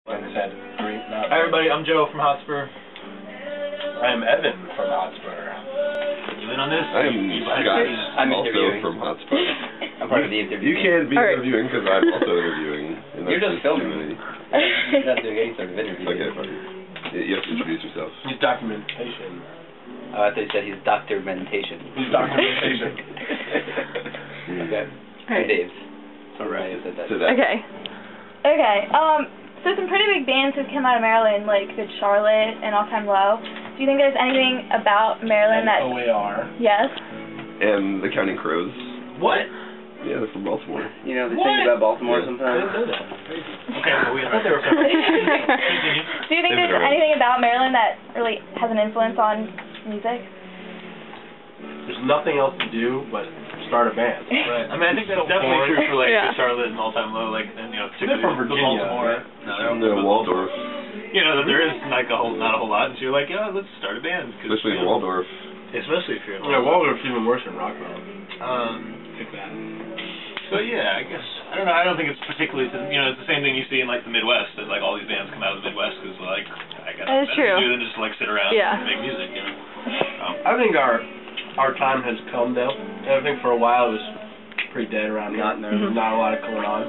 Like I said, Hi everybody, I'm Joe from Hotspur. I'm Evan from Hotspur. You in on this? I am Scott, I'm also interviewing. from Hotspur. I'm part of the interview. You can't be Alright. interviewing because I'm also interviewing. And You're that's just filming. too many. You're not doing any sort of interview. Okay, fine. You have to introduce yourself. He's documentation. I thought you said he's Dr. Mentation. He's documentation. Okay. I'm Dave. Alright. Said that. Okay. Okay, so some pretty big bands have come out of Maryland, like Good Charlotte and All Time Low. Do you think there's anything about Maryland that... OAR. Yes? And the Counting Crows. What? Yeah, they're from Baltimore. You know, they sing about Baltimore Yeah. I sometimes. didn't know that. Okay, well, I thought they were from... Do you think there's anything about Maryland that really has an influence on music? There's nothing else to do but start a band. Right. I mean, I think that's So definitely boring. true for like Yeah. Good Charlotte and All Time Low, like, and you know, They're particularly from Virginia. Baltimore. No, they're And Waldorf. You know, that there is like not a whole lot, and so you're like, yeah, let's start a band. Especially in Waldorf. Especially if you're in Yeah, Waldorf's even worse than Rockville. Pick that. So yeah, I guess I don't know. I don't think it's particularly it's the same thing you see in like the Midwest. That like all these bands come out of the Midwest because like I got That's nothing true. to do than just like sit around Yeah. and make music. You know. I think our time has come though. And I think for a while it was pretty dead around here. Not a lot going on.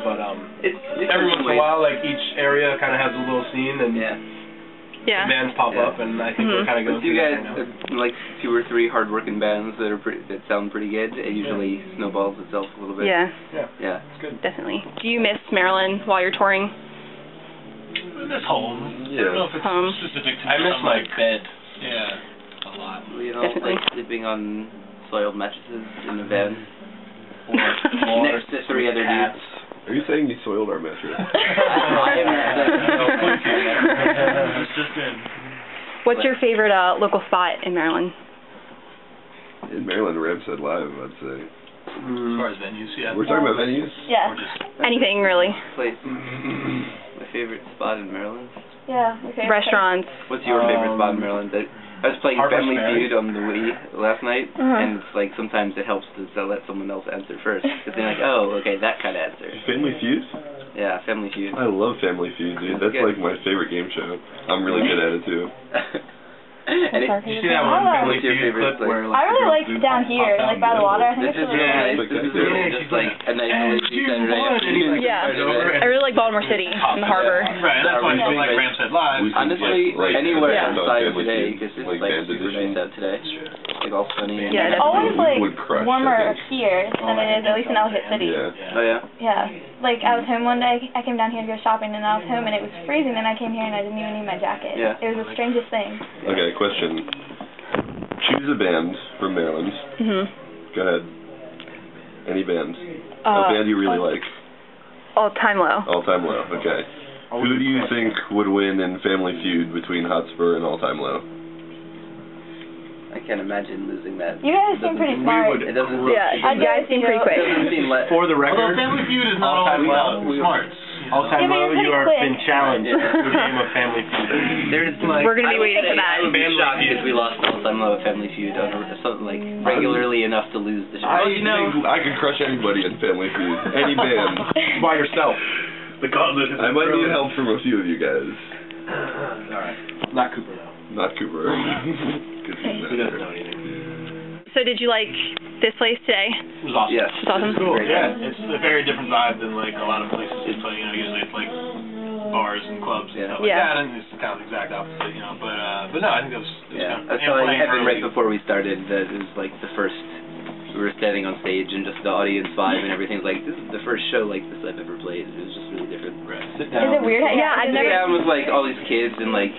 But It's every once in a while, like each area kind of has a little scene and Yeah. bands pop up, and I think we're kind of going Do you through guys that right now. like 2 or 3 hard-working bands that sound pretty good? It usually snowballs itself a little bit. Yeah, Yeah. It's good. definitely. Do you miss Maryland while you're touring? This home. Yeah. I don't know if it's Home. specific to I miss some, my like, bed. Yeah. A lot. You know, Definitely. like sleeping on soiled mattresses in a van. Or Next to 3 other cats. dudes. Are you saying you soiled our mattress? It's just good. What's your favorite local spot in Maryland? In Maryland, Ramshead Live, I'd say. As far as venues, yeah. We're talking about venues? Yeah. Or just Anything, really. Place. My favorite spot in Maryland. Yeah. Okay. Restaurants. What's your favorite spot in Maryland? I was playing Harper's Family Ferry. Feud on the Wii last night, and it's like sometimes it helps to let someone else answer first, because they're like, oh, okay, that kind of answer. Family Feud? Yeah, Family Feud. I love Family Feud, dude. That's Good. like my favorite game show. I'm really good at it, too. And What's our Did you favorite see that spot? one Family What's your Feud favorite clip where place? like I really the like girl down pops here, out like by the water. I think This it's is really really nice. nice. This is really Yeah, just she's like a nice lazy Saturday afternoon. Yeah. I really like Baltimore City and the harbor. right. That's why I feel like Ramshead Live. We can Honestly, get, like, anywhere Yeah. outside Family today, Feud, because it's like, like band super edition. nice out today. Like all sunny. Yeah, It's definitely. always like Would crush, warmer I think. here than it is at least in Ellicott City. Yeah. Oh yeah. Yeah. Like I was home one day, I came down here to go shopping, and I was home and it was freezing. Then I came here and I didn't even need my jacket. Yeah. It was the strangest thing. Okay, question. Choose a band from Maryland. Go ahead. Any band. A band you really like. All Time Low. All Time Low, okay. Who do you think would win in Family Feud between Hotspur and All Time Low? I can't imagine losing that. You guys seem pretty smart. It doesn't. Yeah, you guys seem pretty quick. It doesn't seem like. For the Although record, Family Feud is not All Time always Low, about smarts. All Time Yeah, but Low, you're you pretty are quick. been challenged to a game of Family Feud. There's like, We're gonna be waiting for that. I would be shocked if we lost All Time Low at Family Feud on something like regularly enough to lose the show. I could crush anybody in Family Feud. Any band. By yourself. The gauntlet is I might need help from a few of you guys. Alright. Not Cooper though. Not Cooper. 'Cause he's not He doesn't there. know anything. So did you like this place today? It was awesome. Yes. It's awesome. Cool. Great. Yeah, it's a very different vibe than like a lot of places you play. You know, usually it's like bars and clubs and stuff like Yeah. that, and it's kind of the exact opposite. You know, but no, I think it was Yeah, kind I of was telling playing Evan early. right before we started that it was like the first. We were standing on stage and just the audience vibe and everything's like, this is the first show like this I've ever played. It was just really different. Right. Sit Is down. it weird? Yeah, I've Sit never. down with like all these kids and like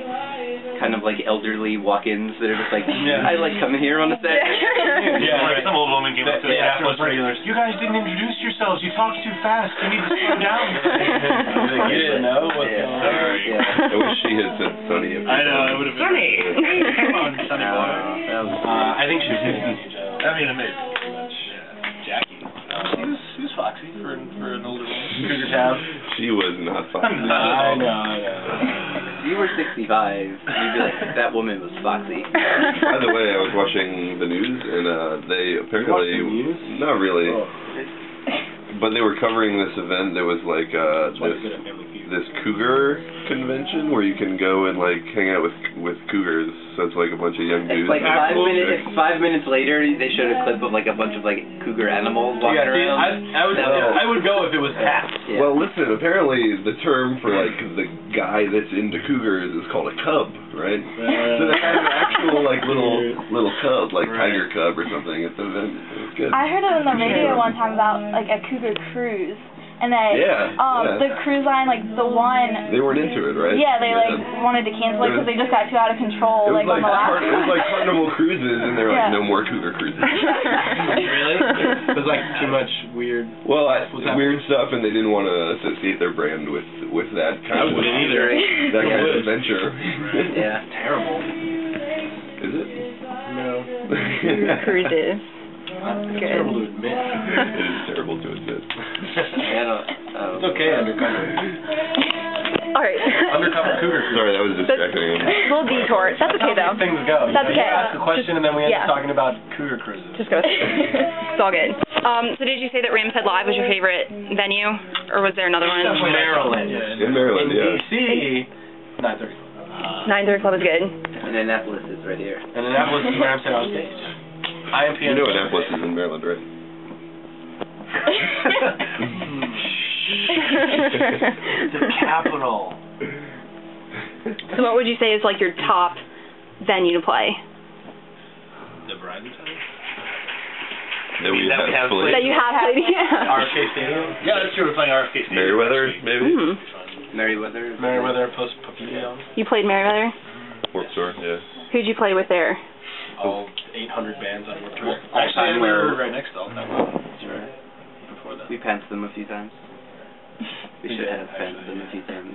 kind of like elderly walk-ins that are just like, I like coming here on a Saturday. Yeah, like some old woman came up to us Yeah, afterwards. regulars. You guys didn't introduce yourselves. You talked too fast. You need to slow down. You didn't know what's Yeah. going on. Sorry. Yeah. I wish she had said Sonny. I know, it would have been. Sunny. Come on, Sunny boy. That was I think she's hitting you, Joe. I mean, amazing. Jackie. She was foxy for an older woman. Cougar Town. She was not fun. I know. If you were 65, you'd be like, that woman was foxy. By the way, I was watching the news, and they apparently... You watched the news? Not really. Oh. but they were covering this event that was like this cougar convention where you can go and like hang out with cougars. So it's like a bunch of young dudes. It's like 5 minutes later, they showed a clip of like a bunch of like cougar animals walking around. I would go if it was cats. Yeah. Well, listen. Apparently, the term for like the guy that's into cougars is called a cub, right? So they had an actual like little cub, like tiger cub or something at the event. It was good. I heard it on the radio one time about like a cougar cruise, and that the cruise line, like the one, they weren't into it, right? Yeah, they like wanted to cancel it because they just got too out of control. It was like on the last. It was like Carnival Cruises, and they're like, no more cougar cruises. Really? It was like too much weird. Well, weird stuff, and they didn't want to associate their brand with that kind of that kind of adventure. Yeah, terrible. Is it? No. Cruises. It's terrible to admit. It is terrible to admit. It's okay, undercover. Alright. Undercover cougar. Sorry, that was distracting. A little detour. That's okay, though. Things go. That's okay. You ask a question, and then we end up talking about cougar cruises. Just go. It's all good. So did you say that Ram's Head Live was your favorite venue, or was there another one? Maryland. In Maryland, in DC, 930. 930 Club is good. And Annapolis is right here. And Annapolis is where I'm sitting on stage. You know Annapolis is in Maryland, right? The capital. So what would you say is like your top venue to play? The Verizon Center? That we have played. That you have played, yeah. RFK Stadium? Yeah, that's true. We're playing RFK Stadium. Merriweather, maybe? Merriweather Post Pavilion. You played Merriweather? Warped Tour, yeah. Who'd you play with there? All 800 bands on Warped Tour. Actually, we were right next to all that one. Before that. We pantsed them a few times. We should have pantsed them a few times.